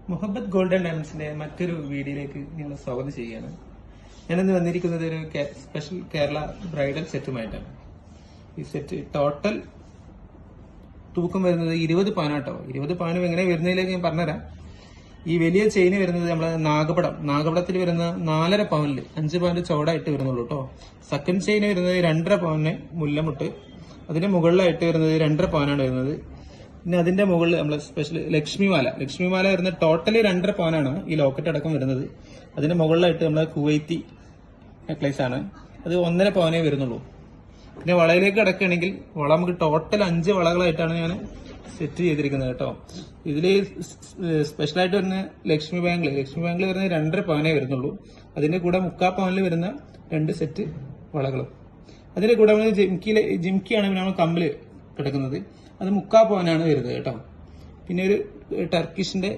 മുഹബത്ത് ഗോൾഡൻ ഡയമണ്ട്സിന്റെ മറ്റൊരു വീഡിയോയിലേക്ക് നിങ്ങൾ സ്വാഗതം ചെയ്യുകയാണ്. ഞാനിന്ന് വന്നിരിക്കുന്നത് ഒരു സ്പെഷ്യൽ കേരള ബ്രൈഡൽ സെറ്റുമായിട്ടാണ്. ഈ സെറ്റ് ടോട്ടൽ തൂക്കം വരുന്നത് 20 പവനാട്ടോ. 20 പവനും എങ്ങനെ വരുന്നതിലേക്ക് ഞാൻ പറഞ്ഞുതരാം. ഈ വലിയ ചെയിന് വരുന്നത് നമ്മളെ നാഗപടത്തിൽ വരുന്ന 4.5 പവനിൽ 5 പവന്റെ ചോടായിട്ട് വരുന്നുള്ളൂ കേട്ടോ. സെക്കൻഡ് ചെയിന് വരുന്നത് 2.5 പവന് മുല്ലമുട്ട്, അതിന്റെ മുകളിലായിട്ട് വരുന്നത് 2.5 പവനാണ് വരുന്നത്. പിന്നെ അതിന്റെ മുകളിൽ നമ്മളെ സ്പെഷ്യൽ ലക്ഷ്മിമാല വരുന്ന ടോട്ടലി 2.5 പവനാണ് ഈ ലോക്കറ്റ് അടക്കം വരുന്നത്. അതിന്റെ മുകളിലായിട്ട് നമ്മളെ കുവൈത്തി നെക്ലേസ് ആണ്, അത് 1.5 പവനേ വരുന്നുള്ളൂ. പിന്നെ വളയിലേക്ക് അടക്കുകയാണെങ്കിൽ വള നമുക്ക് ടോട്ടൽ 5 വളകളായിട്ടാണ് ഞാൻ സെറ്റ് ചെയ്തിരിക്കുന്നത് കേട്ടോ. ഇതില് സ്പെഷ്യലായിട്ട് വരുന്ന ലക്ഷ്മി ബാംഗിൾ വരുന്ന 2.5 പവനേ വരുന്നുള്ളൂ. അതിന്റെ കൂടെ 3/4 പവനിൽ വരുന്ന 2 സെറ്റ് വളകളും, അതിന്റെ കൂടെ നമ്മൾ ജിംകിയാണ് നമ്മൾ കമ്പില് കിടക്കുന്നത്, അത് 3/4 പവനാണ് വരുന്നത് കേട്ടോ. പിന്നെ ഒരു ടർക്കിഷിന്റെ